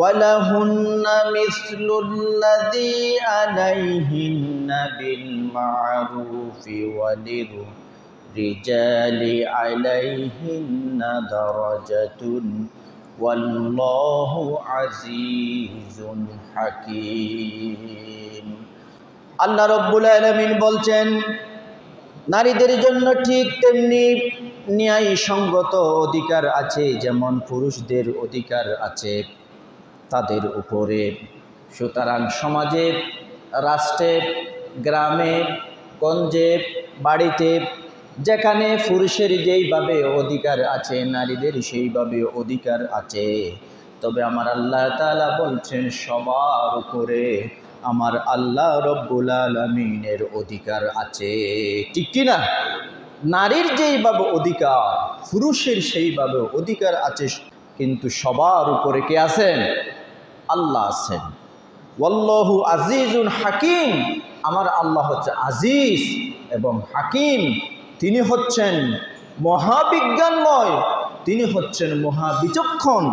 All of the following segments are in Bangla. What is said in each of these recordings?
وَلَهُنَّ مِثْلُ الَّذِي عَلَيْهِنَّ بِالْمَعْرُوفِ وَلِلرِّجَالِ عَلَيْهِنَّ دَرَجَةٌ وَاللَّهُ عَزِيزٌ حَكِيمٌ। আল্লাহ রাব্বুল আলামিন বলছেন, নারীদের জন্য ঠিক তেমনি ন্যায়সঙ্গত অধিকার আছে যেমন পুরুষদের অধিকার আছে তাদের উপরে। সুতরাং সমাজে, রাষ্ট্রে, গ্রামে, গঞ্জে, বাড়িতে যেখানে পুরুষের যেইভাবে অধিকার আছে নারীদের সেইভাবে অধিকার আছে। তবে আমার আল্লাহ তাআলা বলছেন সবার উপরে আমার আল্লাহ রব্বুল আলামিনের অধিকার আছে। ঠিক কি না? নারীর যেইভাবে অধিকার পুরুষের সেইভাবে অধিকার আছে, কিন্তু সবার উপরে কে আছেন? আল্লাহ আছেন। ওয়াল্লাহু আজিজুন হাকিম, আমার আল্লাহ হচ্ছে আজিজ এবং হাকিম। তিনি হচ্ছেন মহাবিজ্ঞানময়, তিনি হচ্ছেন মহাবিচক্ষণ।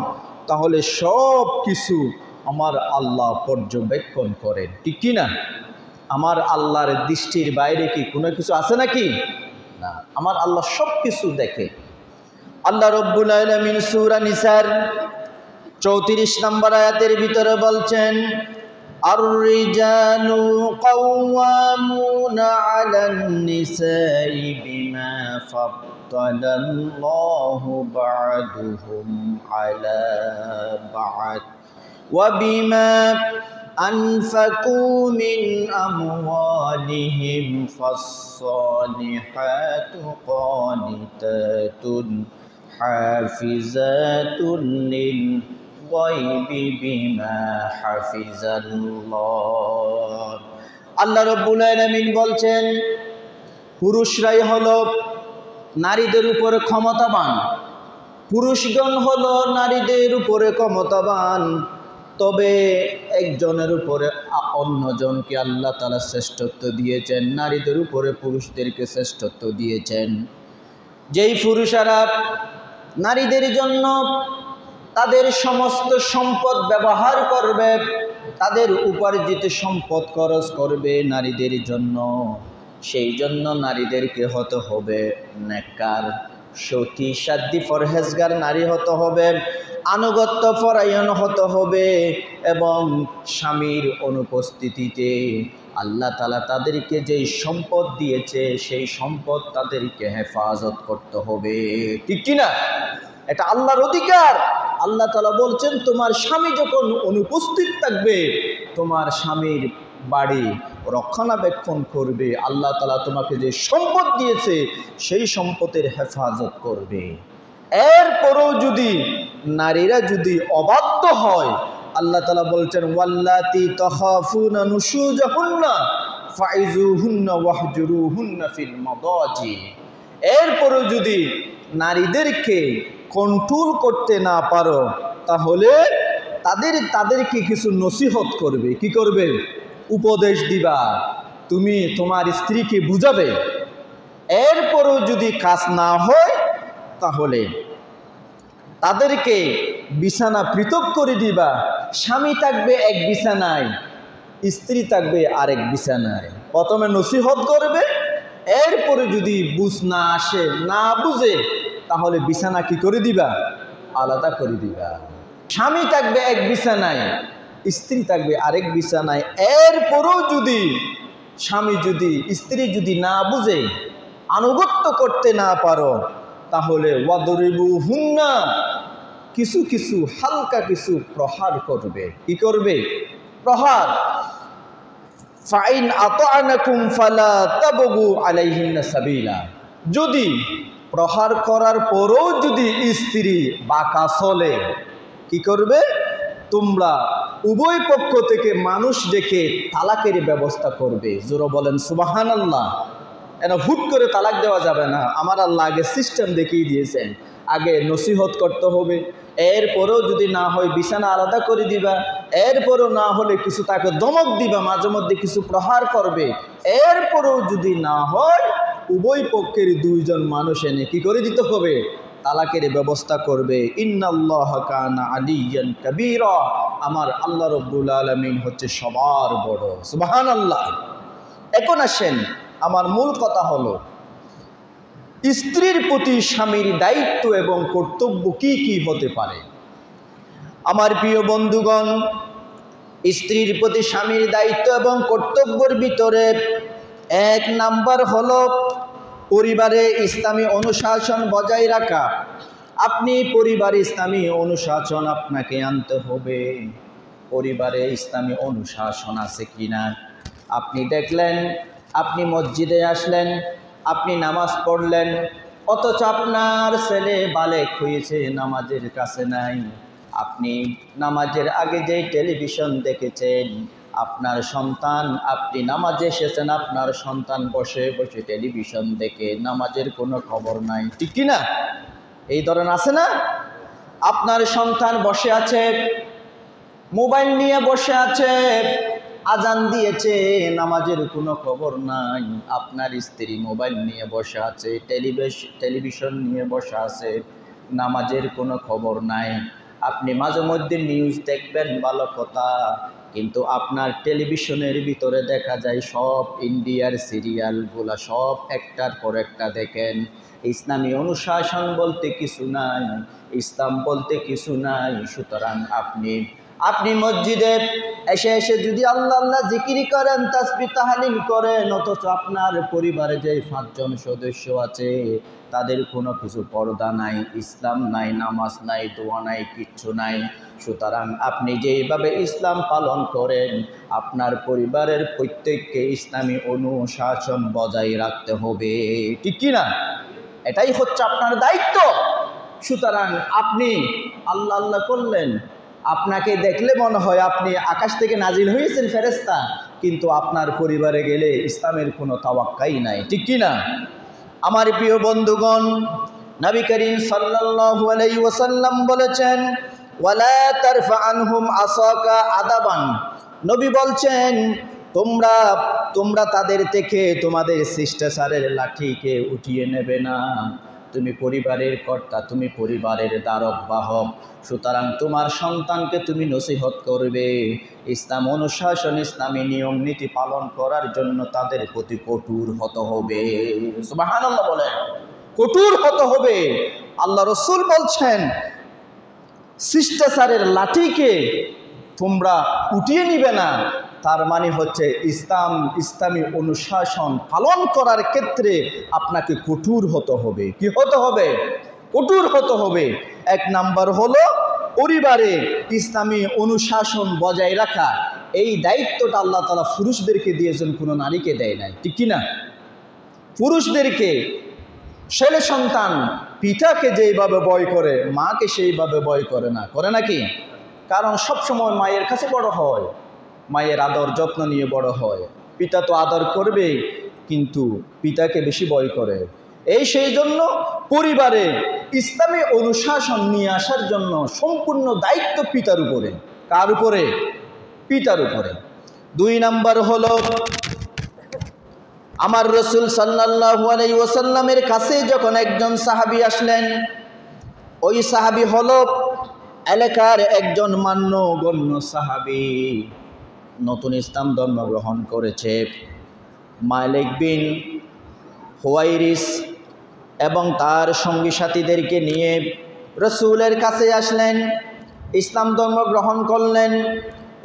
তাহলে সব কিছু আমার আল্লাহ পর্যবেক্ষণ করেন। ঠিক কি না? আমার আল্লাহর দৃষ্টির বাইরে কি কোনো কিছু আছে নাকি? না, আমার আল্লাহ সব কিছু দেখে। আল্লাহ রব্বুল আলামিন সূরা নিসার 34 নম্বর আয়াতের ভিতরে বলছেন, আর-রিজালু কাওয়ামুনা আলান নিসাই বিমা ফাদ্দালাল্লাহু বা'দুহুম আলা বা'দ ওয়া বিমা আনফাকু মিন আমওয়ালিহিম ফাস-সালিহাতু কানিতাতুন হাফিজাতুন লিল গায়বি বিমা হাফিজাল্লাহ। আল্লাহ রাব্বুল আলামিন বলছেন, পুরুষরাই হলো নারীদের উপরে ক্ষমতাবান, পুরুষগণ হলো নারীদের উপরে ক্ষমতাবান। তবে একজনের উপরে অন্যজনকে আল্লাহ তাআলা শ্রেষ্ঠত্ব দিয়েছেন, নারীদের উপরে পুরুষদেরকে শ্রেষ্ঠত্ব দিয়েছেন। যেই পুরুষেরা নারীদের জন্য তাদের সমস্ত সম্পদ ব্যবহার করবে, তাদের উপার্জিত সম্পদ খরচ করবে নারীদের জন্য, সেই জন্য নারীদেরকে হতে হবে নেককার, সতী, সাধ্বী, পরহেজগার নারী হতে হবে, আনুগত্য পরায়ণ হতে হবে এবং স্বামীর অনুপস্থিতিতে আল্লাহ তাআলা তাদেরকে যেই সম্পদ দিয়েছে সেই সম্পদ তাদেরকে হেফাজত করতে হবে। ঠিক কিনা? এটা আল্লাহর অধিকার। আল্লাহ তাআলা বলছেন, তোমার স্বামী যখন অনুপস্থিত থাকবে তোমার স্বামীর বাড়ি রক্ষণাবেক্ষণ করবে, আল্লাহ তাআলা তোমাকে যে সম্পদ দিয়েছে সেই সম্পদের হেফাজত করবে। এরপরও যদি নারীরা যদি অবাধ্য হয়, আল্লাহ তাআলা বলছেন, ওয়াল্লাতি তাখাফুনা নুশুজাহুন্না ফাইজুহুন্না ওয়াহজুরুহুন্না ফিল মাদাজি। এরপরও যদি নারীদেরকে কন্ট্রোল করতে না পারো তাহলে তাদেরকে কিছু নসিহত করবে। কি করবে? উপদেশ দিবা, তুমি তোমার স্ত্রীকে বুঝাবে। এরপরও যদি কাজ না হয় তাহলে তাদেরকে বিছানা পৃথক করে দিবা। স্বামী থাকবে এক বিছানায়, স্ত্রী থাকবে আরেক বিছানায়। প্রথমে নসিহত করবে, এরপরে যদি বুঝ না আসে, না বুঝে, তাহলে বিছানা কি করে দিবা? আলাদা করে দিবা। স্বামী থাকবে এক বিছানায়, স্ত্রী থাকবে আরেক বিছানায়। এরপরও যদি স্ত্রী যদি না বুঝে, আনুগত্য করতে না পারো, তাহলে ওয়াদরিবুহুন্না, কিছু কিছু হালকা কিছু প্রহার করবে। কি করবে? প্রহার। ফাইন আতা'নাকুম ফালা তাবগু আলাইহিন্না সাবিলা। যদি প্রহার করার পরও যদি স্ত্রী বাঁকা চলে, কি করবে? তোমরা উভয় পক্ষ থেকে মানুষ ডেকে তালাকের ব্যবস্থা করবে। জোরে বলেন সুবহানাল্লাহ। এটা হুট করে তালাক দেওয়া যাবে না। আমার আল্লাহ আগে সিস্টেম দেখিয়ে দিয়েছেন। আগে নসিহত করতে হবে, এরপরেও যদি না হয় বিছানা আলাদা করে দিবা, এরপরেও না হলে কিছু তাকে দমক দিবা, মাঝে মধ্যে কিছু প্রহার করবে। এরপরেও যদি না হয় উভয় পক্ষের দুইজন মানুষ এনে কি করে দিতে হবে? তালাকের ব্যবস্থা করবে। ইন্নাল্লাহা কানা আলিয়ান কাবীরা, আমার আল্লাহ রব্বুল আলামিন হচ্ছে সবার বড়। সুবহানাল্লাহ। এখন আসেন, আমার মূল কথা হলো স্ত্রীর প্রতি স্বামীর দায়িত্ব এবং কর্তব্য কি কি হতে পারে। আমার প্রিয় বন্ধুগণ, স্ত্রীর প্রতি স্বামীর দায়িত্ব এবং কর্তব্যের ভিতরে এক নাম্বার হলো পরিবারে ইসলামী অনুশাসন বজায় রাখা। আপনি পরিবারে ইসলামী অনুশাসন আপনাকে আনতে হবে। পরিবারে ইসলামী অনুশাসন আছে কিনা। আপনি দেখলেন, আপনি মসজিদে আসলেন, আপনি নামাজ পড়লেন, অথচ আপনার ছেলে বালেগ হয়েছে, নামাজের কাছে নাই। আপনি নামাজের আগে যে টেলিভিশন দেখেছেন, আপনার সন্তান, আপনি নামাজে এসেছেন, আপনার সন্তান বসে বসে টেলিভিশন দেখে, নামাজের কোনো খবর নাই, ঠিক কিনা? এই ধরনের আছে না? আপনার সন্তান বসে আছে, মোবাইল নিয়ে বসে আছে, আজান দিয়েছে, নামাজের কোনো খবর নাই। আপনার স্ত্রী মোবাইল নিয়ে বসে আছে, টেলিভিশন নিয়ে বসে আছে, নামাজের কোনো খবর নাই। আপনি মাঝে মধ্যে নিউজ দেখবেন, ভালো কথা, কিন্তু আপনার টেলিভিশনের ভিতরে দেখা যায় সব ইন্ডিয়ার সিরিয়ালগুলা, সব একটার পর একটা দেখেন। ইসলামী অনুশাসন বলতে কিছু নাই, ইসলাম বলতে কিছু নাই। সুতরাং আপনি মসজিদে এসে যদি আল্লাহ আল্লাহ জিকির করেন, তাসবিহ তাহলিল করেন, অথচ আপনার পরিবারে যে 5 জন সদস্য আছে তাদের কোনো কিছু পর্দা নাই, ইসলাম নাই, নামাজ নাই, দোয়া নাই, কিচ্ছু নাই। সুতরাং আপনি যেইভাবে ইসলাম পালন করেন, আপনার পরিবারের প্রত্যেককে ইসলামী অনুশাসন বজায় রাখতে হবে, ঠিক কিনা? এটাই হচ্ছে আপনার দায়িত্ব। সুতরাং আপনি আল্লাহ আল্লাহ করলেন, আপনাকে দেখলে মনে হয় আপনি আকাশ থেকে নাজিল হয়েছেন ফেরেশতা, কিন্তু আপনার পরিবারে গেলে ইসলামের কোনো তাওয়াক্কাই নাই, ঠিক কিনা? আমার প্রিয় বন্ধুগণ, নবী করিম সাল্লাল্লাহু আলাইহি ওয়াসাল্লাম বলেছেন, ওয়ালা তারফা আনহুম আসাকা আদাবান। নবী বলছেন, তোমরা তাদের থেকে তোমাদের শিষ্টাচারের লাঠিকে উঠিয়ে নেবে না। তুমি পরিবারের কর্তা, তুমি পরিবারের দ্বারক বাহক। সুতরাং তোমার সন্তানকে তুমি নসিহত করবে, ইসলাম অনুশাসন, ইসলামী নিয়ম নীতি পালন করার জন্য তাদের প্রতি কঠোর হতে হবে। সুবহানাল্লাহ বলেন, কঠোর হতে হবে। আল্লাহ রসুল বলছেন, শিষ্টাচারের লাঠিকে তোমরা উঠিয়ে নিবে না। তার মানে হচ্ছে ইসলামী অনুশাসন পালন করার ক্ষেত্রে আপনাকে কঠোর হতে হবে। কি হতে হবে? কঠোর হতে হবে। এক নাম্বার হলো পরিবারে ইসলামী অনুশাসন বজায় রাখা। এই দায়িত্বটা আল্লাহ তাআলা পুরুষদেরকে দিয়েছেন, কোনো নারীকে দেয় নাই, ঠিক কিনা? পুরুষদেরকে, ছেলে সন্তান পিতাকে যেইভাবে ভয় করে, মাকে সেইভাবে ভয় করে না, করে নাকি? কারণ সবসময় মায়ের কাছে বড় হয়, মায়ের আদর যত্ন নিয়ে বড় হয়। পিতা তো আদর করবে, কিন্তু পিতাকে বেশি ভয় করে। সেই জন্য পরিবারে ইসলামী অনুশাসন নিয়ে আসার জন্য সম্পূর্ণ দায়িত্ব পিতার উপরে। কার উপরে? পিতার উপরে। 2 নাম্বার হলো, আমার রসুল সাল্লাল্লাহু আলাইহি ওয়াসাল্লামের কাছে যখন একজন সাহাবী আসলেন, ওই সাহাবী হলো এলাকার একজন মান্যগণ্য সাহাবী, নতুন ইসলাম ধর্ম গ্রহণ করেছে। মালিক বিন হুয়াইরিস এবং তার সঙ্গী সাথীদেরকে নিয়ে রসুলের কাছে আসলেন, ইসলাম ধর্ম গ্রহণ করলেন।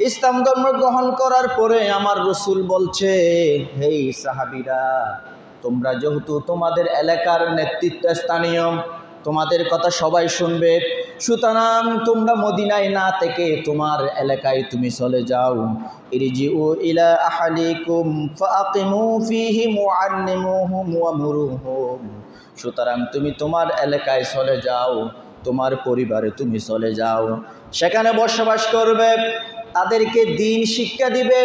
ইসলাম ধর্ম গ্রহণ করার পরে আমার রসুল বলছে, হেই সাহাবীরা, তোমরা যেহেতু তোমাদের এলাকার নেতৃত্ব স্থানীয়, তোমাদের কথা সবাই শুনবে, সুতরাং তোমরা মদিনায় না থেকে তোমার এলাকায় তুমি চলে যাও। ইরজিউ ইলা আহলিকুম ফাআকিমু ফীহি মুআল্লিমুহুম ওয়া মুরুহুম। সুতরাং তুমি তোমার এলাকায় চলে যাও, তোমার পরিবারে তুমি চলে যাও, সেখানে বসবাস করবে, তাদেরকে দ্বীন শিক্ষা দিবে,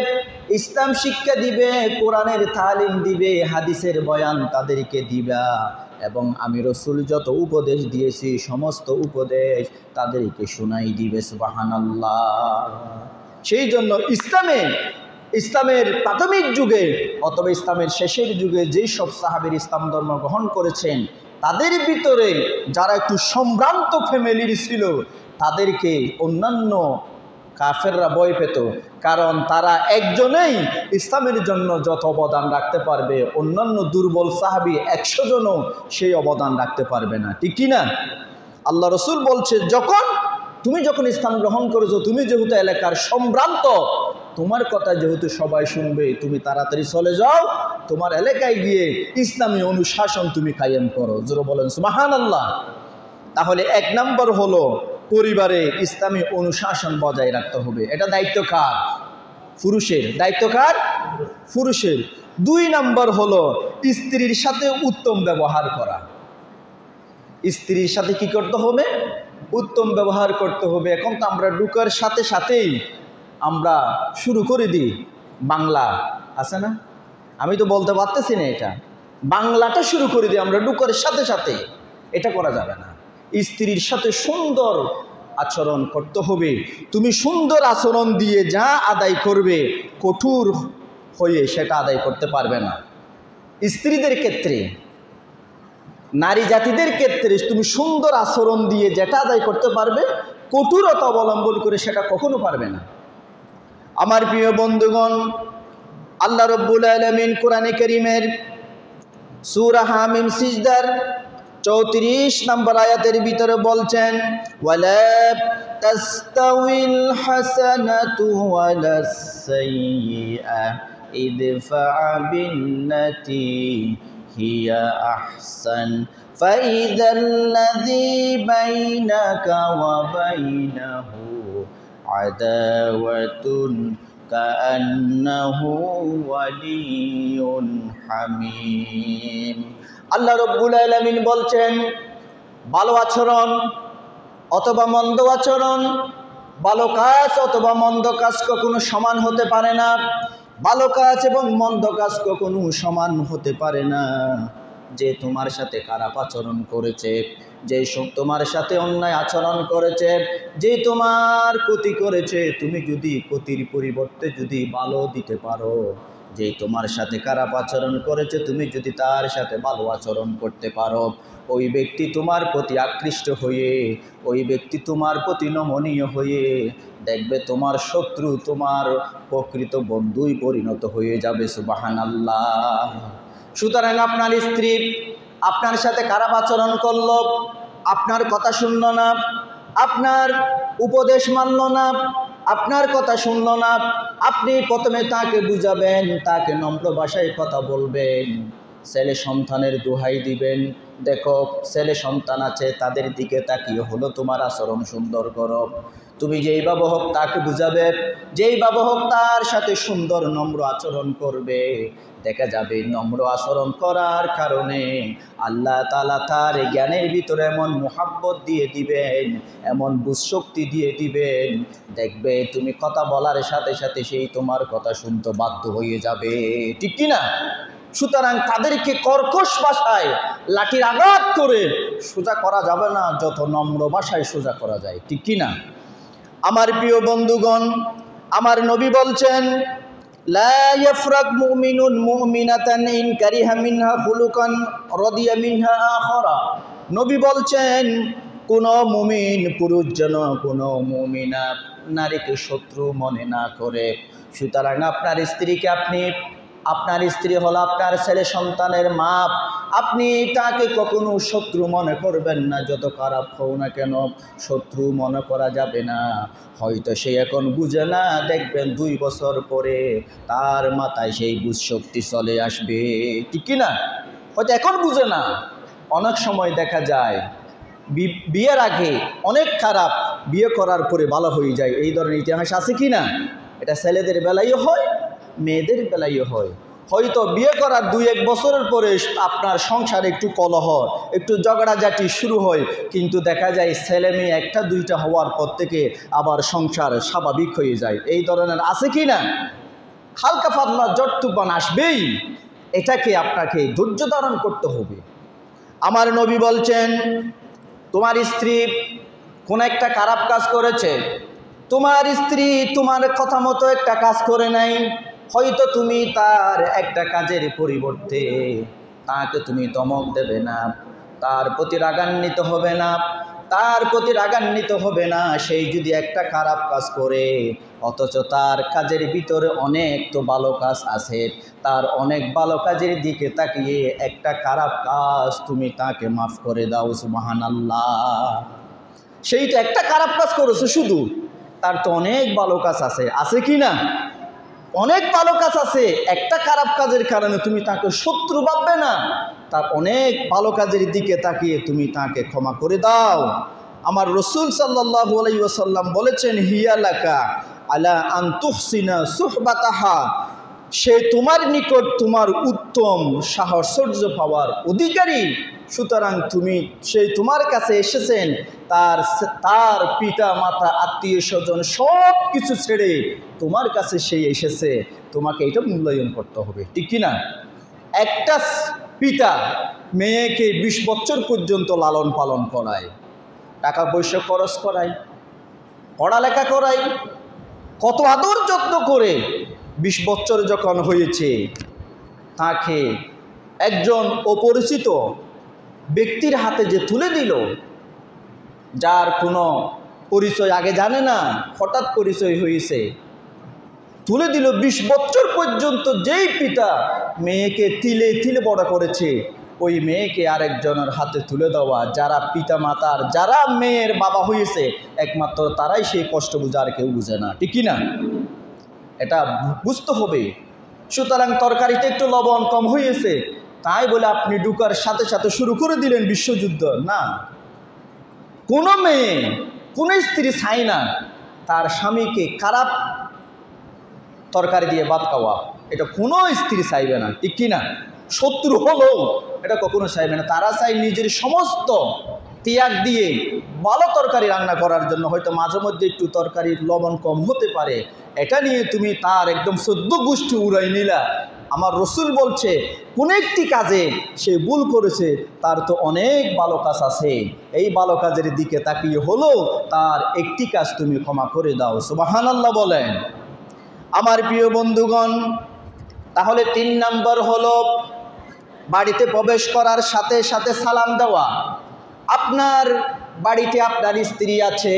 ইসলাম শিক্ষা দিবে, কোরআনের তালিম দিবে, হাদিসের বয়ান তাদেরকে দিবা, এবং আমি রসুল যত উপদেশ দিয়েছি সমস্ত উপদেশ তাদেরকে শোনাই দিবে। সুবহানাল্লাহ। সেই জন্য ইসলামের প্রাথমিক যুগে অথবা ইসলামের শেষের যুগে যেই সব সাহাবীর ইসলাম ধর্ম গ্রহণ করেছেন, তাদের ভিতরে যারা একটু সম্ভ্রান্ত ফ্যামিলির ছিল, তাদেরকে অন্যান্য কাফেররা ভয় পেত, কারণ তারা একজনেই ইসলামের জন্য যত অবদান রাখতে পারবে, অন্যান্য দুর্বল সাহাবী 100 জনও সেই অবদান রাখতে পারবে না, ঠিক কি না? আল্লাহ রসুল বলছে, তুমি যখন ইসলাম গ্রহণ করেছো, তুমি যেহেতু এলাকার সম্ভ্রান্ত, তোমার কথা যেহেতু সবাই শুনবে, তুমি তাড়াতাড়ি চলে যাও, তোমার এলাকায় গিয়ে ইসলামী অনুশাসন তুমি কায়েম করো। জোরে বলেন সুবহানাল্লাহ। তাহলে 1 নম্বর হলো পরিবারে ইসলামী অনুশাসন বজায় রাখতে হবে। এটা দায়িত্ব কার? পুরুষের। দায়িত্ব কার? পুরুষের। 2 নম্বর হলো স্ত্রীর সাথে উত্তম ব্যবহার করা। স্ত্রীর সাথে কি করতে হবে? উত্তম ব্যবহার করতে হবে। এখন তো আমরা ঢুকার সাথে সাথেই আমরা শুরু করে দিই বাংলা, আছে না? আমি তো বলতে পারতেছি না, এটা বাংলাটা শুরু করে দিই আমরা ঢুকার সাথে সাথে। এটা করা যাবে না। স্ত্রীর সাথে সুন্দর আচরণ করতে হবে। তুমি সুন্দর আচরণ দিয়ে যা আদায় করবে, কঠোর হয়ে সেটা আদায় করতে পারবে না। স্ত্রীদের ক্ষেত্রে, নারী জাতিদের ক্ষেত্রে তুমি সুন্দর আচরণ দিয়ে যেটা আদায় করতে পারবে, কঠোরতা অবলম্বন করে সেটা কখনো পারবে না। আমার প্রিয় বন্ধুগণ, আল্লাহ রাব্বুল আলামিন কোরআনে কারীমের সূরা হামিম সিজদার 34 নম্বর আয়াতের ভিতরে বলছেন, ওয়ালা তাস্তাউইল হাসানাতু ওয়ালাস সাইয়্যিআ ইদফা বিল্লাতী হিয়া আহসান ফাইযাল্লাযী বাইনাকা ওয়া বাইনাহু আদাওয়াতুন কাআন্নাহু ওয়ালিয়্যুন হামীম। আল্লাহ রাব্বুল আলামিন বলছেন, ভালো আচরণ অথবা মন্দ আচরণ, ভালো কাজ অথবা মন্দ কাজ কখনো সমান হতে পারে না। ভালো কাজ এবং মন্দ কাজ কখনো সমান হতে পারে না। যে তোমার সাথে খারাপ আচরণ করেছে, যে তোমার সাথে অন্যায় আচরণ করেছে, যে তোমার ক্ষতি করেছে, তুমি যদি ক্ষতির পরিবর্তে যদি ভালো দিতে পারো, যে তোমার সাথে খারাপ আচরণ করেছে, তুমি যদি তার সাথে ভালো আচরণ করতে পারো, ওই ব্যক্তি তোমার প্রতি আকৃষ্ট হয়ে, ওই ব্যক্তি তোমার প্রতি নমনীয় হয়ে, দেখবে তোমার শত্রু তোমার প্রকৃত বন্ধুই পরিণত হয়ে যাবে। সুবহানাল্লাহ। সুতরাং আপনার স্ত্রী আপনার সাথে খারাপ আচরণ করলো, আপনার কথা শুনল না, আপনার উপদেশ মানল না, আপনার কথা শুনল না, আপনি প্রথমে তাকে বুঝাবেন, তাকে নম্র ভাষায় কথা বলবেন, ছেলে সন্তানের দোহাই দিবেন, দেখো ছেলে সন্তান আছে, তাদের দিকে তাকিয়ে হলো তোমার আচরণ সুন্দর করো। তুমি যেইভাবে হোক তাকে বুঝাবে, যেইভাবে হোক তার সাথে সুন্দর নম্র আচরণ করবে। দেখা যাবে নম্র আচরণ করার কারণে আল্লাহ তাআলা তার জ্ঞানের ভিতরে এমন মুহাব্বত দিয়ে দিবেন, এমন বুঝশক্তি দিয়ে দিবেন, দেখবে তুমি কথা বলার সাথে সাথে সেই তোমার কথা শুনতে বাধ্য হয়ে যাবে, ঠিক কি না? সুতরাং তাদেরকে কর্কশ ভাষায় লাঠির আঘাত করে সোজা করা যাবে না, যত নম্র ভাষায় সোজা করা যায়, ঠিক কি না? আমার প্রিয় বন্ধুগণ, আমার নবী বলছেন, লা ইয়াফরাক মুমিনুন মুমিনাতান ইন কারিহা মিনহা খুলুকান রাদিয়া মিনহা আখারা। নবী বলছেন, কোন মুমিন পুরুষ যেন কোন মুমিনা নারীকে শত্রু মনে না করে। সুতরাং আপনার স্ত্রীকে আপনার স্ত্রী হলো আপনার ছেলে সন্তানের মা, আপনি তাকে কখনো শত্রু মনে করবেন না। যত খারাপ হও না কেন, শত্রু মনে করা যাবে না। হয়তো সে এখন বুঝে না, দেখবেন 2 বছর পরে তার মাথায় সেই বুঝ শক্তি চলে আসবে, ঠিক কি না? হয়তো এখন বুঝে না, অনেক সময় দেখা যায় বিয়ের আগে অনেক খারাপ, বিয়ে করার পরে ভালো হয়ে যায়। এই ধরনের ইতিহাস আছে কি না? এটা ছেলেদের বেলায়ও হয়, মেয়েদের বেলায়ও হয়। হয়তো বিয়ে করার 2-1 বছরের পরে আপনার সংসারে একটু কলহ, একটু ঝগড়াঝাটি শুরু হয়, কিন্তু দেখা যায় ছেলে মেয়ে 1-2টা হওয়ার পর থেকে আবার সংসার স্বাভাবিক হয়ে যায়। এই ধরনের আছে কি না? হালকা পাতলা ঝড় তুফান আসবেই, এটাকে আপনাকে ধৈর্য ধারণ করতে হবে। আমার নবী বলছেন, তোমার স্ত্রী কোন একটা খারাপ কাজ করেছে, তোমার স্ত্রী তোমার কথা মতো একটা কাজ করে নাই, হয়তো তুমি তার একটা কাজের পরিবর্তে তাকে তুমি ধমক দেবে না, তার প্রতি রাগান্বিত হবে না, তার প্রতি রাগান্বিত হবে না সেই যদি একটা খারাপ কাজ করে, অথচ তার কাজের ভিতরে অনেক তো ভালো কাজ আছে, তার অনেক ভালো কাজের দিকে তাকিয়ে একটা খারাপ কাজ তুমি তাকে মাফ করে দাও। সুবহানাল্লাহ। সেই তো একটা খারাপ কাজ করেছে শুধু, তার তো অনেক ভালো কাজ আছে, আছে কি না? অনেক ভালো কাজ আছে। একটা খারাপ কাজের কারণে তুমি তাকে শত্রু ভাববে না, তার অনেক ভালো কাজের দিকে তাকিয়ে তুমি তাকে ক্ষমা করে দাও। আমার রসুল সাল্লাল্লাহু আলাইহি ওয়াসাল্লাম বলেছেন, হিয়া লাকা আলা আন তুহসিনা সুহবাতাহা, সে তোমার নিকট তোমার উত্তম সাহচর্য পাওয়ার অধিকারী, সুতরাং তুমি সেই তোমার কাছে এসেছেন, তার পিতা মাতা আত্মীয় স্বজন সব কিছু ছেড়ে তোমার কাছে সে এসেছে, তোমাকে এটা মূল্যায়ন করতে হবে, ঠিক কিনা? একটা পিতা মেয়েকে 20 বছর পর্যন্ত লালন পালন করায়, টাকা পয়সা খরচ করায়, পড়ালেখা করায়, কত আদর যত্ন করে 20 বছর যখন হয়েছে তাকে একজন অপরিচিত ব্যক্তির হাতে যে তুলে দিল, যার কোনো পরিচয় আগে জানে না, হঠাৎ পরিচয় হয়েছে, তুলে দিল। 20 বছর পর্যন্ত যেই পিতা মেয়েকে তিলে তিলে বড় করেছে, ওই মেয়েকে আরেকজনের হাতে তুলে দেওয়া, যারা পিতা মাতার, যারা মেয়ের বাবা হয়েছে একমাত্র তারাই সেই কষ্ট বুঝে, আর কেউ বুঝে না, ঠিক কিনা? এটা বুঝতে হবে। সুতরাং তরকারিতে একটু লবণ কম হয়েছে তাই বলে আপনি ঢুকার সাথে সাথে শুরু করে দিলেন বিশ্বযুদ্ধ, না। কোনো মেয়ে, কোনো স্ত্রী চায় না তার স্বামীকে খারাপ তরকারি দিয়ে ভাত খাওয়া, এটা কোনো স্ত্রী চাইবে না, ঠিক কিনা? শত্রু হলেও এটা কখনো চাইবে না। তারা চাই নিজের সমস্ত ত্যাগ দিয়ে ভালো তরকারি রান্না করার জন্য। হয়তো মাঝে মধ্যে একটু তরকারির লবণ কম হতে পারে, এটা নিয়ে তুমি তার একদম 14 গোষ্ঠী উড়াই নিলা। আমার রসুল বলছে কোন একটি কাজে সে ভুল করেছে, তার তো অনেক ভালো কাজ আছে, এই ভালো কাজের দিকে তাকিয়ে হলো তার একটি কাজ তুমি ক্ষমা করে দাও। সুবহানাল্লাহ বলেন। আমার প্রিয় বন্ধুগণ, তাহলে 3 নম্বর হলো বাড়িতে প্রবেশ করার সাথে সাথে সালাম দেওয়া। আপনার বাড়িতে আপনার স্ত্রী আছে,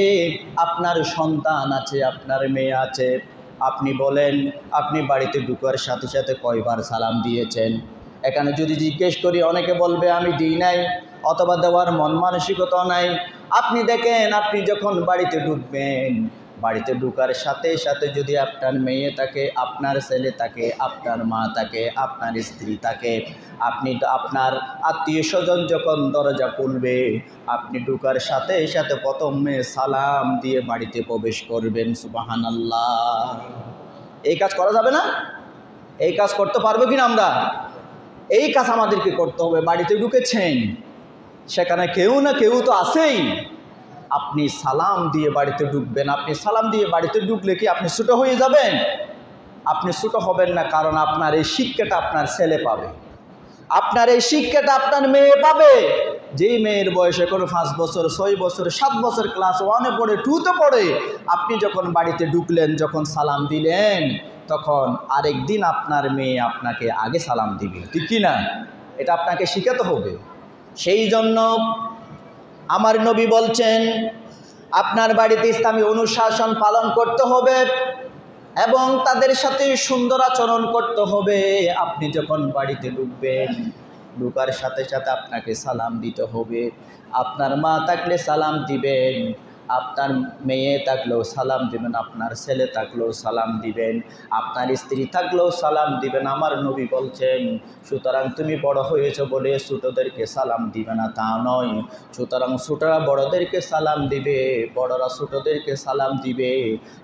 আপনার সন্তান আছে, আপনার মেয়ে আছে, আপনি বলেন আপনি বাড়িতে ঢুকার সাথে সাথে কয়বার সালাম দিয়েছেন? এখানে যদি জিজ্ঞেস করি অনেকে বলবে আমি দিই নাই, অথবা দেওয়ার মন মানসিকতা নাই। আপনি দেখেন, আপনি যখন বাড়িতে ঢুকবেন, বাড়িতে ঢুকার সাথে সাথে যদি আপনার মেয়ে থাকে, আপনার ছেলে থাকে, আপনার মা থাকে, আপনার স্ত্রী থাকে, আপনি আপনার আত্মীয় স্বজন যখন দরজা খুলবে, আপনি ঢুকার সাথে সাথে প্রথমে সালাম দিয়ে বাড়িতে প্রবেশ করবেন। সুবহানাল্লাহ। এই কাজ করা যাবে না? এই কাজ করতে পারবো কিনা আমরা? এই কাজ আমাদেরকে করতে হবে। বাড়িতে ঢুকেছেন, সেখানে কেউ না কেউ তো আছেই, আপনি সালাম দিয়ে বাড়িতে ঢুকবেন। আপনি সালাম দিয়ে বাড়িতে ঢুকলে কি আপনি ছোটো হয়ে যাবেন? আপনি ছোটো হবেন না, কারণ আপনার এই শিক্ষাটা আপনার ছেলে পাবে, আপনার এই শিক্ষাটা আপনার মেয়ে পাবে। যেই মেয়ের বয়স এখন 5 বছর, 6 বছর, 7 বছর, ক্লাস 1-এ পড়ে, 2-তে পড়ে, আপনি যখন বাড়িতে ঢুকলেন, যখন সালাম দিলেন, তখন আরেক দিন আপনার মেয়ে আপনাকে আগে সালাম দিবে, ঠিক কি না? এটা আপনাকে শিখাতে হবে। সেই জন্য আমার নবী বলছেন আপনার বাড়িতে ইসলামী অনুশাসন পালন করতে হবে এবং তাদের সাথে সুন্দর আচরণ করতে হবে। আপনি যখন বাড়িতে ঢুকবেন, ঢুকার সাথে সাথে আপনাকে সালাম দিতে হবে। আপনার মা থাকলে সালাম দিবেন, আপনার মেয়ে থাকলেও সালাম দিবেন, আপনার ছেলে থাকলেও সালাম দিবেন, আপনার স্ত্রী থাকলেও সালাম দিবেন। আমার নবী বলছেন, সুতরাং তুমি বড় হয়েছ বলে ছোটদেরকে সালাম দিবে না তা নয়। সুতরাং ছোটরা বড়দেরকে সালাম দিবে, বড়রা ছোটদেরকে সালাম দিবে।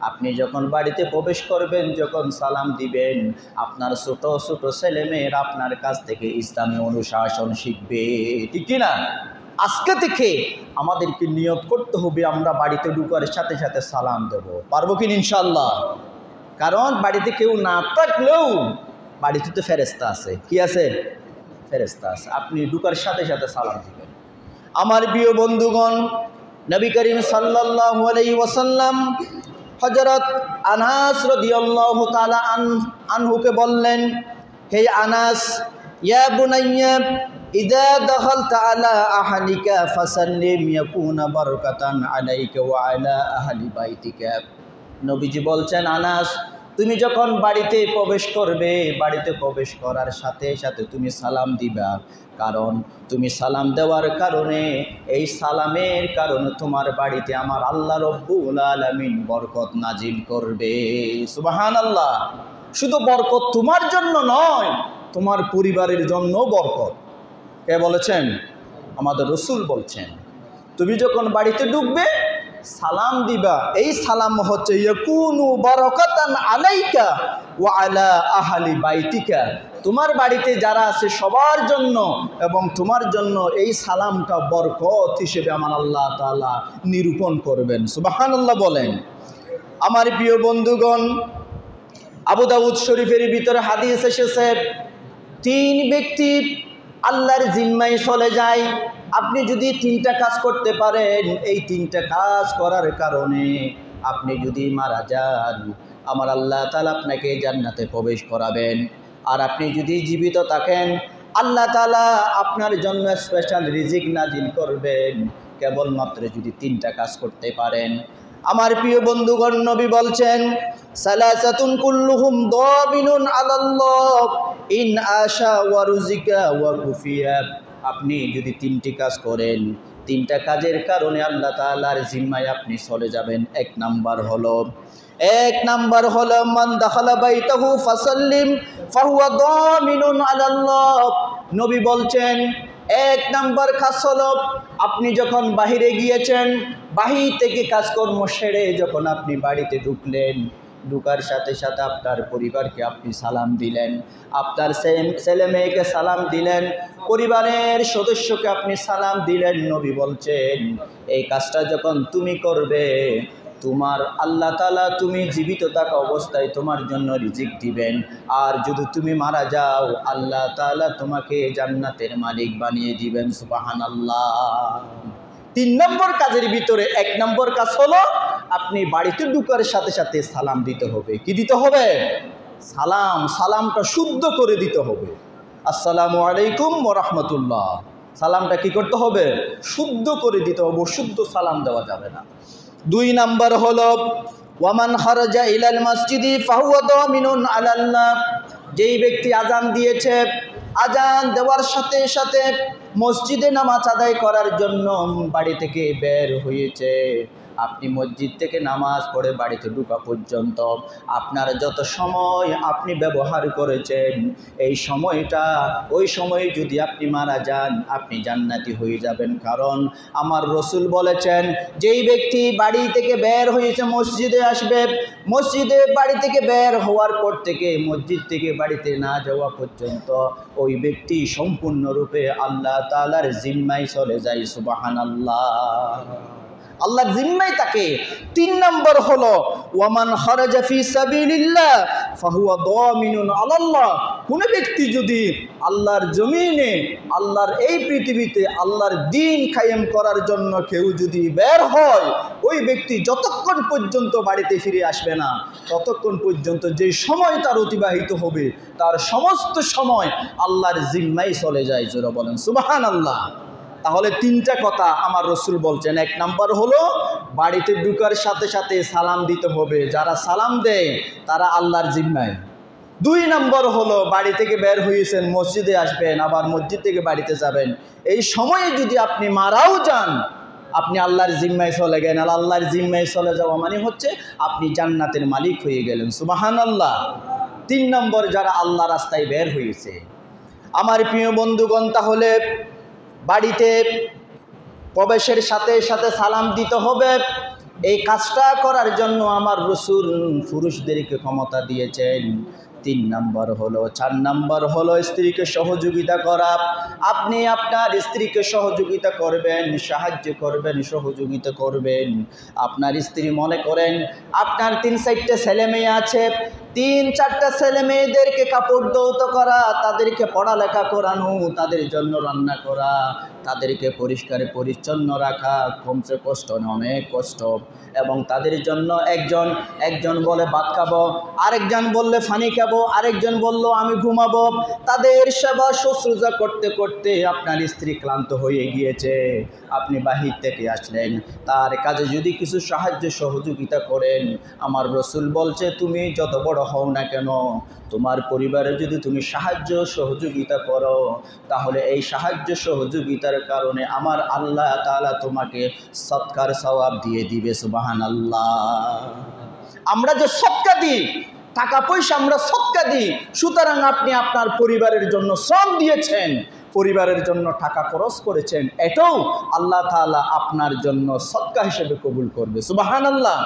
আপনি যখন বাড়িতে প্রবেশ করবেন, যখন সালাম দিবেন, আপনার ছোট ছোট ছেলেমেয়েরা আপনার কাছ থেকে ইসলামী অনুশাসন শিখবে, ঠিক কিনা? আজকে থেকে আমাদেরকে নিয়ত করতে হবে আমরা বাড়িতে ঢুকার সাথে সাথে সালাম দেব। পারবো কিনা ইনশাআল্লাহ? কারণ বাড়িতে কেউ না থাকলেও বাড়িতে তো ফেরেশতা আছে। কি আছে? ফেরেশতা আছে। আপনি ঢুকার সাথে সাথে সালাম দিবেন। আমার প্রিয় বন্ধুগণ, নবী করিম সাল্লাল্লাহু আলাইহি ওয়াসাল্লাম হযরত আনাস রাদিয়াল্লাহু তাআলা আনহুকে বললেন, হে আনাস, ইয়া বুনাইয়া ইযা দাখালতা আলা আহলিকা ফাসাল্লিম ইয়াকুনা বারাকাতান আলাইকা ওয়া আলা আহলি বাইতিকা। নবীজি বলছেন, আনাস, তুমি যখন বাড়িতে প্রবেশ করবে, বাড়িতে প্রবেশ করার সাথে সাথে তুমি সালাম দিবা, কারণ তুমি সালাম দেওয়ার কারণে, এই সালামের কারণে তোমার বাড়িতে আমার আল্লাহ রব্বুল আলামিন বরকত নাজিল করবে। সুবহানাল্লাহ। শুধু বরকত তোমার জন্য নয়, তোমার পরিবারের জন্য বরকত। কে বলেছেন? আমাদের রাসূল বলছেন, তুমি যখন বাড়িতে ঢুকবে সালাম দিবা, এই সালাম হচ্ছে ইয়াকুনু বারাকাতান আলাইকা ওয়া আলা আহলি বাইতিকা, তোমার বাড়িতে যারা আছে সবার জন্য এবং তোমার জন্য এই সালামটা বরকত হিসেবে আমার আল্লাহ তাআলা নিরূপণ করবেন। সুবহানাল্লাহ বলেন। আমার প্রিয় বন্ধুগণ, আবু দাউদ শরীফের ভিতরে হাদিস এসেছে, 3 ব্যক্তি আল্লাহর জিম্মায় চলে যায়। আপনি যদি 3টা কাজ করতে পারেন, এই 3টা কাজ করার কারণে আপনি যদি মারা যান, আমার আল্লাহ তাআলা আপনাকে জান্নাতে প্রবেশ করাবেন। আর আপনি যদি জীবিত থাকেন, আল্লাহ তাআলা আপনার জন্য স্পেশাল রিজিক নাজিল করবেন, কেবলমাত্র যদি 3টা কাজ করতে পারেন। আমার প্রিয় বন্ধুগণ, নবী বলছেন, সালাসাতুন কুল্লুহুম দাবিনুন আলাল্লাহ ইন আশা ওয়া রুজিকা ওয়া কুফিয়া। আপনি যদি 3টি কাজ করেন, 3টা কাজের কারণে আল্লাহ তাআলার জিম্মায় আপনি চলে যাবেন। এক নাম্বার হলো মান দাখালা বাইতাহু ফাসাল্লিম ফাহুয়া দামিনুন আলাল্লাহ। নবী বলছেন, 1 নাম্বার কাজ হলো, আপনি যখন বাহিরে গিয়েছেন, বাহির থেকে কাজকর্ম সেরে যখন আপনি বাড়িতে ঢুকলেন, ঢুকার সাথে সাথে আপনার পরিবারকে আপনি সালাম দিলেন, আপনার ছেলে মেয়েকে সালাম দিলেন, পরিবারের সদস্যকে আপনি সালাম দিলেন। নবী বলছেন, এই কাজটা যখন তুমি করবে, তোমার আল্লাহ তাআলা তুমি জীবিত থাকা অবস্থায় তোমার জন্য রিজিক দিবেন। আর যদি তুমি মারা যাও, আল্লাহ তাআলা তোমাকে জান্নাতের মালিক বানিয়ে দিবেন। সুবহানাল্লাহ। 3 নম্বর কাজের ভিতরে 1 নম্বর কাজ হলো, আপনি বাড়িতে ঢুকার সাথে সাথে সালাম দিতে হবে। কি দিতে হবে? সালামটা শুদ্ধ করে দিতে হবে। আসসালামু আলাইকুম ওয়া রাহমাতুল্লাহ। সালামটা কি করতে হবে? শুদ্ধ করে দিতে হবে, শুদ্ধ সালাম দেওয়া যাবে না। 2 নাম্বার হলো ওয়ামান খারাজা ইলাল মসজিদি ফাহুয়া দামিনুন আলাল্লাহ। যেই ব্যক্তি আজান দিয়েছে, আজান দেওয়ার সাথে সাথে মসজিদে নামাজ আদায় করার জন্য বাড়ি থেকে বের হয়েছে, আপনি মসজিদ থেকে নামাজ পড়ে বাড়িতে ঢোকা পর্যন্ত আপনার যত সময় আপনি ব্যবহার করেছেন, এই সময়টা, ওই সময়ে যদি আপনি মারা যান, আপনি জান্নাতি হয়ে যাবেন। কারণ আমার রাসূল বলেছেন, যেই ব্যক্তি বাড়ি থেকে বের হয়েছে মসজিদে আসবে, মসজিদে বাড়ি থেকে বের হওয়ার পর থেকে মসজিদ থেকে বাড়িতে না যাওয়া পর্যন্ত ওই ব্যক্তি সম্পূর্ণরূপে আল্লাহ তাআলার জিম্মায় চলে যায়। সুবহানাল্লাহ। আল্লাহর জিম্মায় তাকে। 3 নম্বর হলো ওয়ামান খারাজা ফি সাবিলিল্লাহ ফাহুয়া দামিনুন আলাল্লাহ। কোন ব্যক্তি যদি আল্লাহর জমিনে, আল্লাহর এই পৃথিবীতে আল্লাহর দ্বীন কায়েম করার জন্য কেউ যদি বের হয়, ওই ব্যক্তি যতক্ষণ পর্যন্ত বাড়িতে ফিরে আসবে না, ততক্ষণ পর্যন্ত যে সময় তার অতিবাহিত হবে, তার সমস্ত সময় আল্লাহর জিম্মায় চলে যায়। জোরে বলেন সুবহানাল্লাহ। তাহলে 3টা কথা আমার রাসূল বলছেন। 1 নাম্বার হলো বাড়িতে ঢোকার সাথে সাথে সালাম দিতে হবে, যারা সালাম দেয় তারা আল্লাহর জিম্মায়। 2 নাম্বার হলো বাড়ি থেকে বের হয়েছেন, মসজিদে আসবেন, আবার মসজিদ থেকে বাড়িতে যাবেন, এই সময়ে যদি আপনি মারাও যান, আপনি আল্লাহর জিম্মায় চলে গেলেন। আর আল্লাহর জিম্মায় চলে যাওয়া মানে হচ্ছে আপনি জান্নাতের মালিক হয়ে গেলেন। সুবহানাল্লাহ। 3 নম্বর যারা আল্লাহ রাস্তায় বের হয়েছে। আমার প্রিয় বন্ধুগণ, তাহলে বাড়িতে প্রবেশের সাথে সাথে সালাম দিতে হবে। এই কাজটা করার জন্য আমার রাসূল পুরুষদেরকে ক্ষমতা দিয়েছেন। 3 নম্বর হলো, 4 নম্বর হলো স্ত্রীকে সহযোগিতা করা। আপনি আপনার স্ত্রীকে সহযোগিতা করবেন, সাহায্য করবেন, সহযোগিতা করবেন। আপনার স্ত্রী মনে করেন আপনার 3-4টা ছেলে মেয়ে আছে, 3-4টা ছেলে মেয়েদেরকে কাপড় ধৌত করা, তাদেরকে পড়ালেখা করানো, তাদের জন্য রান্না করা, তাদেরকে পরিষ্কার পরিচ্ছন্ন রাখা কমছে কষ্ট না, অনেক কষ্ট। এবং তাদের জন্য একজন বলে ভাত খাবো, আরেকজন বললে পানি খাবো, আরেকজন বলল আমি ঘুমাবো। তাদের সেবা শুশ্রূষা করতে করতে আপনার স্ত্রী ক্লান্ত হয়ে গিয়েছে, আপনি বাহির থেকে আসলেন, তার কাজে যদি কিছু সাহায্য সহযোগিতা করেন, আমার রসুল বলছে তুমি যত বড় হও না কেন, তোমার পরিবারে যদি তুমি সাহায্য সহযোগিতা করো, তাহলে এই সাহায্য সহযোগিতার কারণে আমার আল্লাহ তাআলা তোমাকে সৎকার সওয়াব দিয়ে দিবে। সুবহানাল্লাহ। আমরা যে সদকা দিই, টাকা পয়সা আমরা সদকা দিই, সুতরাং আপনি আপনার পরিবারের জন্য শ্রম দিয়েছেন, পরিবারের জন্য টাকা খরচ করেছেন, এটাও আল্লাহ তাআলা আপনার জন্য সদকা হিসেবে কবুল করবে। সুবহানাল্লাহ,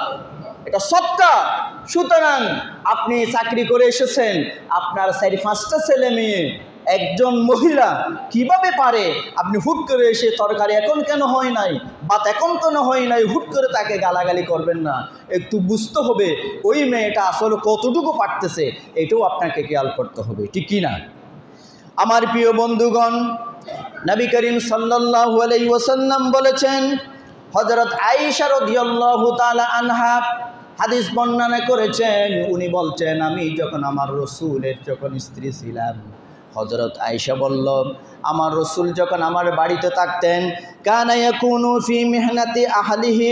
এটা সদকা। সুতরাং আপনি চাকরি করে এসেছেন, আপনার 4-5টা ছেলে মেয়ে, একজন মহিলা কিভাবে পারে, আপনি হুট করে এসে তরকারি এখন কেন হয় নাই, ভাত এখন কেন হয় নাই, হুট করে তাকে গালাগালি করবেন না। একটু বুঝতে হবে ওই মেয়েটা আসলে কতটুকু পারতেছে, এটাও আপনাকে খেয়াল করতে হবে, ঠিক কি না? আমার প্রিয় বন্ধুগণ, নবী করিম সাল্লাল্লাহু আলাইহি ওয়াসাল্লাম বলেছেন, হযরত আয়েশা রাদিয়াল্লাহু তাআলা আনহা হাদিস বর্ণনা করেছেন, উনি বলছেন আমি যখন আমার রসুলের যখন স্ত্রী ছিলাম, হযরত আয়েশা বলল আমার রসুল যখন আমার বাড়িতে থাকতেন, কানা ইয়াকুনু ফি মিহনাতি আহলিহি,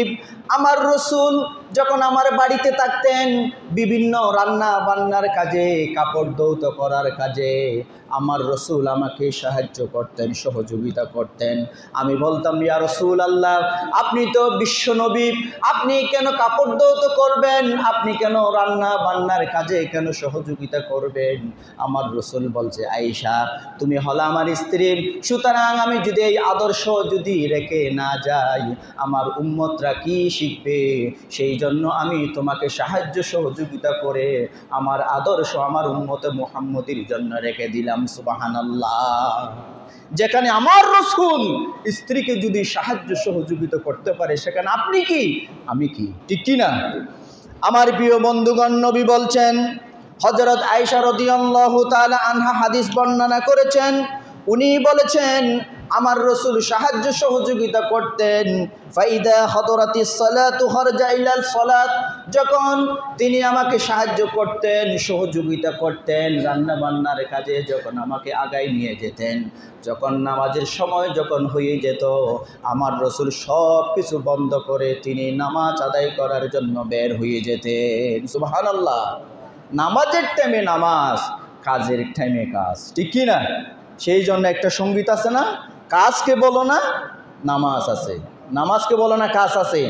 আমার রসুল যখন আমার বাড়িতে থাকতেন বিভিন্ন রান্না বান্নার কাজে, কাপড় ধৌত করার কাজে আমার রসুল আমাকে সাহায্য করতেন, সহযোগিতা করতেন। আমি বলতাম ইয়া রাসূলুল্লাহ, আপনি তো বিশ্বনবী, আপনি কেন কাপড় ধৌত করবেন, আপনি কেন রান্না বান্নার কাজে কেন সহযোগিতা করবেন? আমার রসুল বলছে আয়েশা তুমি হলো আমার স্ত্রী, সুতরাং আমি যদি এই আদর্শ যদি রেখে না যাই, আমার উম্মতরা কি শিখবে? সেই জন্য আমি তোমাকে সাহায্য সহযোগিতা করে আমার আদর্শ আমার উম্মতে মুহাম্মদীর জন্য রেখে দিলাম। সুবহানাল্লাহ। যেখানে আমার রসুল স্ত্রীকে যদি সাহায্য সহযোগিতা করতে পারে, সেখানে আপনি কি আমি কি, ঠিক কি না? আমার প্রিয় বন্ধুগণ, নবী বলছেন, হযরত আয়েশা রাদিয়াল্লাহু তাআলা আনহা হাদিস বর্ণনা করেছেন, উনি বলেছেন আমার রসুল সাহায্য সহযোগিতা করতেন, ফাইদা হদরাতিস সালাতু খারজা ইলাল সালাত, যখন তিনি আমাকে সাহায্য করতেন, সহযোগিতা করতেন রান্না বান্নার কাজে, যখন আমাকে আগায় নিয়ে যেতেন, যখন নামাজের সময় যখন হয়ে যেত, আমার রসুল সব কিছু বন্ধ করে তিনি নামাজ আদায় করার জন্য বের হয়ে যেতেন। সুবহানাল্লাহ। নামাজের টাইমে নামাজ, কাজের টাইমে কাজ, ঠিক কি না? সেই জন্য একটা সংগীত আছে না, কাজকে বলো না নামাজ আছে, নামাজকে বলো না কাজ আছে,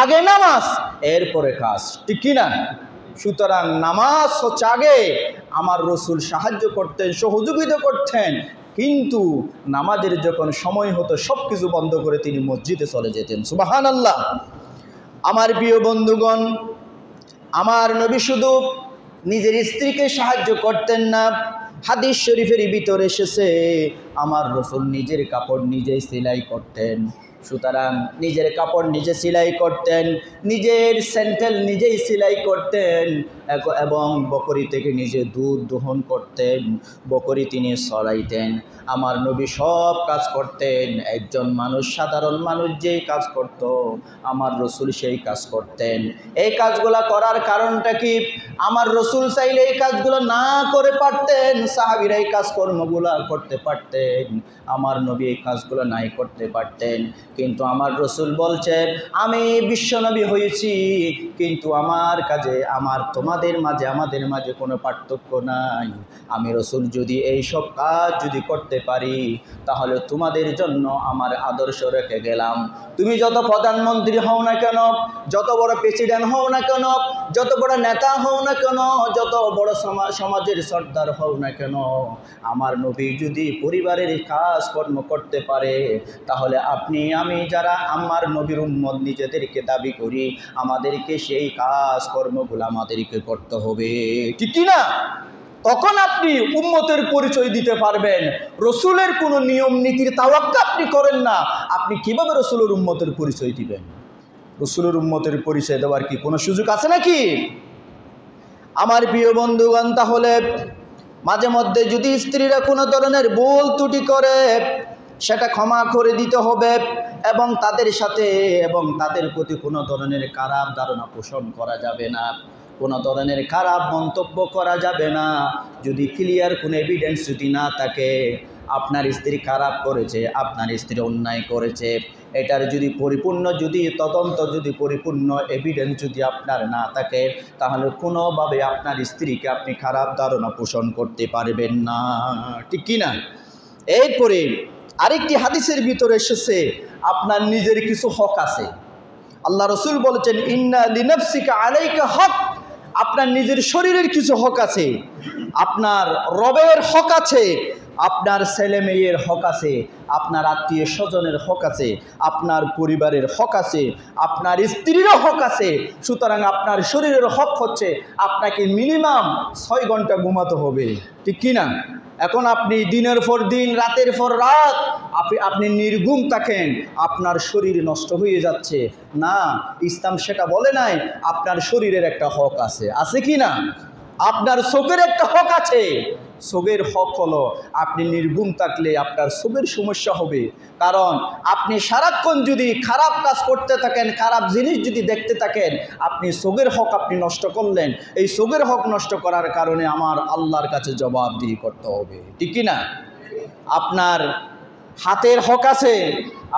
আগে নামাজ এরপরে কাজ, ঠিক কি না? সুতরাং নামাজ হচ্ছে আগে। আমার রসুল সাহায্য করতেন, সহযোগিতা করতেন, কিন্তু নামাজের যখন সময় হতো সব কিছু বন্ধ করে তিনি মসজিদে চলে যেতেন। সুবহানাল্লাহ। আমার প্রিয় বন্ধুগণ, আমার নবী শুধু নিজের স্ত্রীকে সাহায্য করতেন না, হাদিস শরীফের ভিতরে এসেছে আমার রসুল নিজের কাপড় নিজেই সেলাই করতেন। সুতরাং নিজের কাপড় নিজে সেলাই করতেন, নিজের স্যান্ডেল নিজেই সেলাই করতেন, এবং বকরি থেকে নিজে দুধ দহন করতেন, বকরি তিনি চড়াইতেন। আমার নবী সব কাজ করতেন। একজন মানুষ, সাধারণ মানুষ যেই কাজ করত, আমার রসুল সেই কাজ করতেন। এই কাজগুলো করার কারণটা কি? আমার রসুল চাইলে এই কাজগুলো না করে পারতেন, সাহাবীরা এই কাজকর্মগুলো করতে পারতেন, আমার নবী এই কাজগুলো নাই করতে পারতেন। কিন্তু আমার রসুল বলছেন আমি বিশ্বনবী হয়েছি, কিন্তু আমার কাজে তোমাদের মাঝে আমাদের মাঝে কোনো পার্থক্য নাই। আমি রসুল যদি এই সব কাজ যদি করতে পারি, তাহলে তোমাদের জন্য আমার আদর্শ রেখে গেলাম। তুমি যত প্রধানমন্ত্রী হও না কেন, যত বড় প্রেসিডেন্ট হও না কেন, যত বড় নেতা হও না কেন, যত বড় সমাজের সর্দার হও না কেন, আমার নবী যদি পরিবারের কাজকর্ম করতে পারে, তাহলে আপনি আমি যারা আমার নবীর উম্মত নিজেদেরকে দাবি করি, আমাদেরকে সেই কাজকর্মগুলো আমাদেরকে করতে হবে, ঠিক কি না? তখন আপনি উম্মতের পরিচয় দিতে পারবেন। রসুলের কোনো নিয়ম নীতির তাওয়াক্কা আপনি করেন না, আপনি কিভাবে রসুলের উম্মতের পরিচয় দিবেন? রসুলের উম্মতের পরিচয় দেওয়ার কি কোনো সুযোগ আছে নাকি? আমার প্রিয় বন্ধুগণ, তাহলে মাঝে মধ্যে যদি স্ত্রীরা কোনো ধরনের ভুল ত্রুটি করে, সেটা ক্ষমা করে দিতে হবে এবং তাদের সাথে এবং তাদের প্রতি কোনো ধরনের খারাপ ধারণা পোষণ করা যাবে না, কোনো ধরনের খারাপ মন্তব্য করা যাবে না। যদি ক্লিয়ার কোনো এভিডেন্স যদি না থাকে, আপনার স্ত্রী খারাপ করেছে, আপনার স্ত্রী অন্যায় করেছে, এটার যদি পরিপূর্ণ যদি তদন্ত যদি পরিপূর্ণ এভিডেন্স যদি আপনার না থাকে, তাহলে কোনোভাবে আপনার স্ত্রীকে আপনি খারাপ ধারণা পোষণ করতে পারবেন না, ঠিক কি না? এরপরে আরেকটি হাদিসের ভিতরে এসেছে আপনার নিজের কিছু হক আছে। আল্লাহ রসুল বলেছেন ইন্না লিনাফসিকা আলাইকা হক, আপনার নিজের শরীরের কিছু হক আছে, আপনার রবের হক আছে, আপনার ছেলে মেয়ের হক আছে, আপনার আত্মীয় স্বজনের হক আছে, আপনার পরিবারের হক আছে, আপনার স্ত্রীরও হক আছে। সুতরাং আপনার শরীরের হক হচ্ছে আপনাকে মিনিমাম 6 ঘন্টা ঘুমাতে হবে, ঠিক কি না? এখন আপনি দিনের পর দিন রাতের পর রাত আপনি নির্ঘুম থাকেন, আপনার শরীর নষ্ট হয়ে যাচ্ছে না। ইসলাম সেটা বলে নাই। আপনার শরীরের একটা হক আছে, আছে কি না? আপনার চোখের একটা হক আছে। চোখের হক হলো আপনি নির্ঘুম থাকলে আপনার চোখের সমস্যা হবে, কারণ আপনি সারাক্ষণ যদি খারাপ কাজ করতে থাকেন, খারাপ জিনিস যদি দেখতে থাকেন, আপনি চোখের হক আপনি নষ্ট করলেন। এই চোখের হক নষ্ট করার কারণে আমার আল্লাহর কাছে জবাবদিহি করতে হবে, ঠিক কি না? আপনার হাতের হক আছে,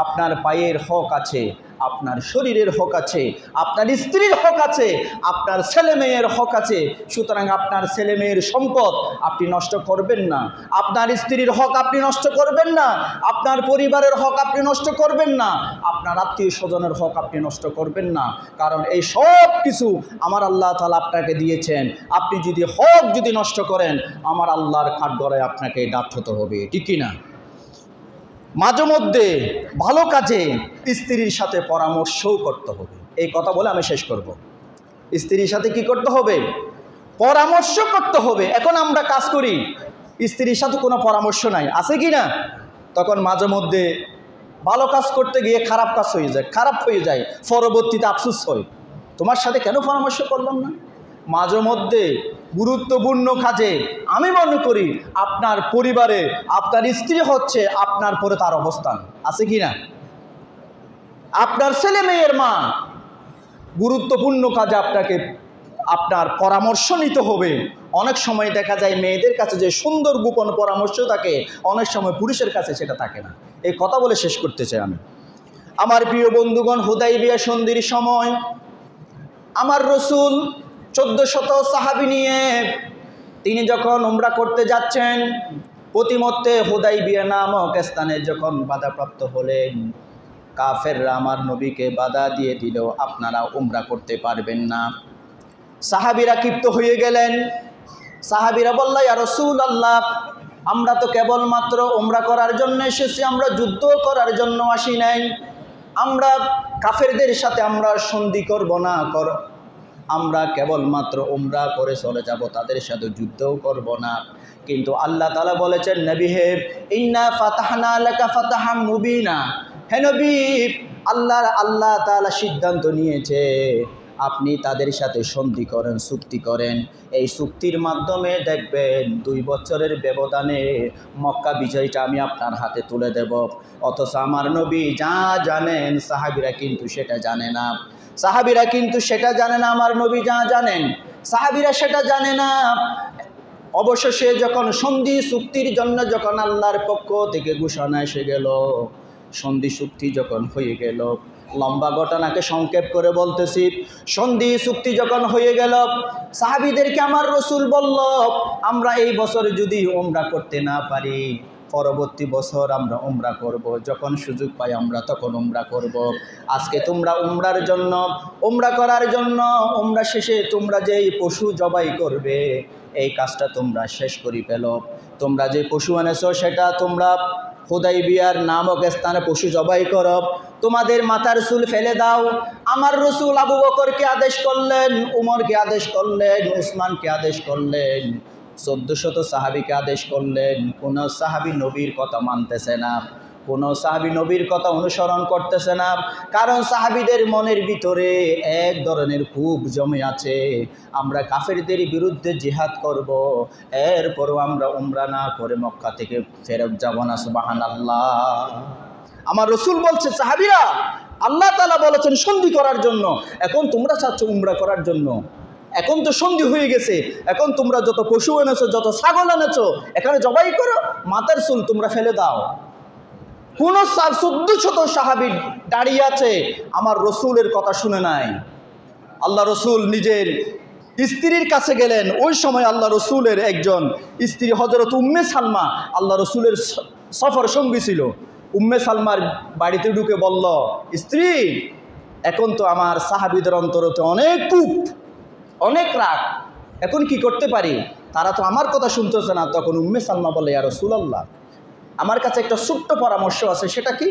আপনার পায়ের হক আছে, আপনার শরীরের হক আছে, আপনার স্ত্রীর হক আছে, আপনার ছেলে মেয়ের হক আছে। সুতরাং আপনার ছেলে মেয়ের সম্পদ আপনি নষ্ট করবেন না, আপনার স্ত্রীর হক আপনি নষ্ট করবেন না, আপনার পরিবারের হক আপনি নষ্ট করবেন না, আপনার আত্মীয় স্বজনের হক আপনি নষ্ট করবেন না। কারণ এই সব কিছু আমার আল্লাহ তাআলা আপনাকে দিয়েছেন। আপনি যদি হক যদি নষ্ট করেন, আমার আল্লাহর কাঠগড়ায় আপনাকে ডাক হতে হবে, ঠিক কি না? মাঝে মধ্যে ভালো কাজে স্ত্রীর সাথে পরামর্শও করতে হবে। এই কথা বলে আমি শেষ করব। স্ত্রীর সাথে কি করতে হবে? পরামর্শ করতে হবে। এখন আমরা কাজ করি, স্ত্রীর সাথে কোনো পরামর্শ নাই, আছে কি না? তখন মাঝে মধ্যে ভালো কাজ করতে গিয়ে খারাপ কাজ হয়ে যায়, খারাপ হয়ে যায়, পরবর্তীতে আফসোস হয়, তোমার সাথে কেন পরামর্শ করলাম না। মাঝে মধ্যে গুরুত্বপূর্ণ কাজে আমি মনে করি আপনার পরিবারে আপনার স্ত্রী হচ্ছে আপনার পরে তার অবস্থান, আছে কি না? আপনার ছেলে মেয়ের মা, গুরুত্বপূর্ণ কাজে আপনাকে আপনার পরামর্শ নিতে হবে। অনেক সময় দেখা যায় মেয়েদের কাছে যে সুন্দর গোপন পরামর্শ থাকে, অনেক সময় পুরুষের কাছে সেটা থাকে না। এই কথা বলে শেষ করতে চাই আমি। আমার প্রিয় বন্ধুগণ, হুদাইবিয়া সন্ধির সময় আমার রসুল 1400 সাহাবী নিয়ে তিনি যখন উমরা করতে যাচ্ছেন, প্রতিমধ্যে হুদাইবিয়া নামক স্থানে যখন বাধাপ্রাপ্ত হলেন, কাফেররা আমার নবীকে বাধা দিয়ে দিল, আপনারা উমরা করতে পারবেন না। সাহাবীরা ক্ষিপ্ত হয়ে গেলেন। সাহাবীরা বলল, ইয়া রাসূলুল্লাহ, আমরা তো কেবলমাত্র উমরা করার জন্য এসেছি, আমরা যুদ্ধ করার জন্য আসি নাই। আমরা কাফেরদের সাথে আমরা সন্ধি করব না, আমরা কেবলমাত্র উমরা করে চলে যাব, তাদের সাথে যুদ্ধও করব না। কিন্তু আল্লাহ তাআলা বলেছেন, নবী হে, ইন্না ফাতাহনা লাকা ফাতাহাম মুবিনা, হে নবী, আল্লাহ তাআলা সিদ্ধান্ত নিয়েছে আপনি তাদের সাথে সন্ধি করেন, চুক্তি করেন। এই চুক্তির মাধ্যমে দেখবেন 2 বছরের ব্যবধানে মক্কা বিজয়টা আমি আপনার হাতে তুলে দেব। অথচ আমার নবী যা জানেন সাহাবীরা কিন্তু সেটা জানে না। সাহাবীরা কিন্তু সেটা জানে না। আমার নবী যা জানেন সাহাবীরা সেটা জানে না। অবশেষে যখন সন্ধি চুক্তির জন্য যখন আল্লাহর পক্ষ থেকে ঘোষণা এসে গেল, সন্ধি চুক্তি যখন হয়ে গেল, লম্বা ঘটনাকে সংক্ষেপ করে বলতেছি, সন্ধি চুক্তি যখন হয়ে গেল, সাহাবীদেরকে আমার রসুল বলল, আমরা এই বছর যদি উমরা করতে না পারি, পরবর্তী বছর আমরা উমরা করব, যখন সুযোগ পাই আমরা তখন উমরা করব। আজকে তোমরা উমরার জন্য, উমরা করার জন্য, উমরা শেষে তোমরা যে পশু জবাই করবে, এই কাজটা তোমরা শেষ করে ফেলো। তোমরা যে পশু এনেছো সেটা তোমরা হুদাইবিয়ার নামক স্থানে পশু জবাই করো, তোমাদের মাথার চুল ফেলে দাও। আমার রসুল আবু বকরকে আদেশ করলেন, উমরকে আদেশ করলেন, উসমানকে আদেশ করলেন, 1400 সাহাবীকে আদেশ করলেন। কোন সাহাবী নবীর কথা মানতেছে না, কোনো সাহাবী নবীর কথা অনুসরণ করতেছে না, কারণ সাহাবীদের মনের ভিতরে এক ধরনের ক্ষোভ জমে আছে, আমরা কাফেরদের বিরুদ্ধে জিহাদ করব, এরপরও আমরা উমরা না করে মক্কা থেকে ফেরত যাব না। সুবহানাল্লাহ। আমার রসুল বলছে, সাহাবীরা, আল্লাহ তাআলা বলেছেন সন্ধি করার জন্য, এখন তোমরা চাচ্ছ উমরা করার জন্য, এখন তো সন্ধি হয়ে গেছে, এখন তোমরা যত পশু এনেছো, যত ছাগল এনেছো, এখানে জবাই করো, মাথার চুল তোমরা ফেলে দাও। কোন 1400 সাহাবী দাঁড়িয়ে আছে, আমার রসুলের কথা শুনে নাই। আল্লাহ রসুল নিজের স্ত্রীর কাছে গেলেন। ওই সময় আল্লাহ রসুলের একজন স্ত্রী হযরত উম্মে সালমা আল্লাহ রসুলের সফর সঙ্গী ছিল। উম্মে সালমার বাড়িতে ঢুকে বলল, স্ত্রী, এখন তো আমার সাহাবীদের অন্তরতে অনেক কূপ, অনেক রাগ, এখন কি করতে পারি? তারা তো আমার কথা শুনতেছে না। তখন উম্মে সালমা বলে, ইয়া রাসূলুল্লাহ, আমার কাছে একটা ছোট্ট পরামর্শ আছে। সেটা কি?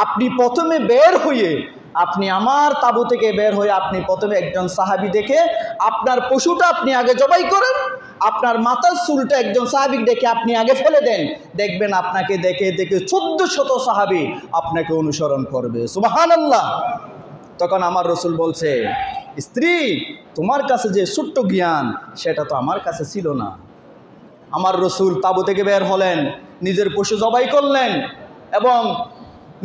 আপনি প্রথমে বের হয়ে, আপনি আমার তাঁবু থেকে বের হয়ে আপনি প্রথমে একজন সাহাবী দেখে আপনার পশুটা আপনি আগে জবাই করেন, আপনার মাথার চুলটা একজন সাহাবী দেখে আপনি আগে ফেলে দেন, দেখবেন আপনাকে দেখে দেখে 1400 সাহাবী আপনাকে অনুসরণ করবে। সুবহানাল্লাহ। তখন আমার রসুল বলছে, স্ত্রী, তোমার কাছে যে ছোট্ট জ্ঞান, সেটা তো আমার কাছে ছিল না। আমার রসুল তাঁবু থেকে বের হলেন, নিজের পশু জবাই করলেন এবং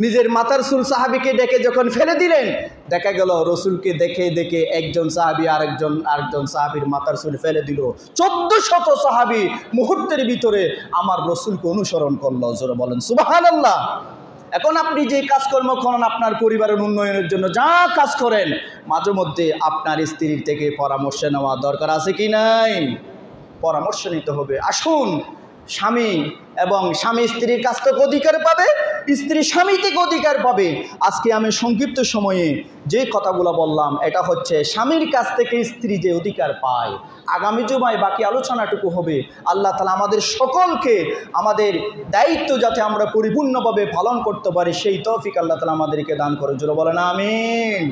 নিজের মাথার চুল সাহাবীকে ডেকে যখন ফেলে দিলেন, দেখা গেল রসুলকে দেখে দেখে একজন সাহাবী আরেকজন সাহাবীর মাথার চুল ফেলে দিল। 1400 সাহাবী মুহূর্তের ভিতরে আমার রসুলকে অনুসরণ করলো। জোরে বলেন সুবহানাল্লাহ। এখন আপনি যে কাজকর্ম করেন, আপনার পরিবারের উন্নয়নের জন্য যা কাজ করেন, মাঝে মধ্যে আপনার স্ত্রীর থেকে পরামর্শ নেওয়া দরকার আছে কি নাই? পরামর্শ নিতে হবে। আসুন, স্বামী এবং স্বামী স্ত্রীর কাছ থেকে অধিকার পাবে, স্ত্রী স্বামী থেকে অধিকার পাবে। আজকে আমি সংক্ষিপ্ত সময়ে যে কথাগুলো বললাম, এটা হচ্ছে স্বামীর কাছ থেকে স্ত্রী যে অধিকার পায়। আগামী জুমায় বাকি আলোচনাটুকু হবে। আল্লাহ তাআলা আমাদের সকলকে আমাদের দায়িত্ব যাতে আমরা পরিপূর্ণভাবে পালন করতে পারি, সেই তৌফিক আল্লাহ তাআলা আমাদেরকে দান করে। জোরে বলেন আমিন।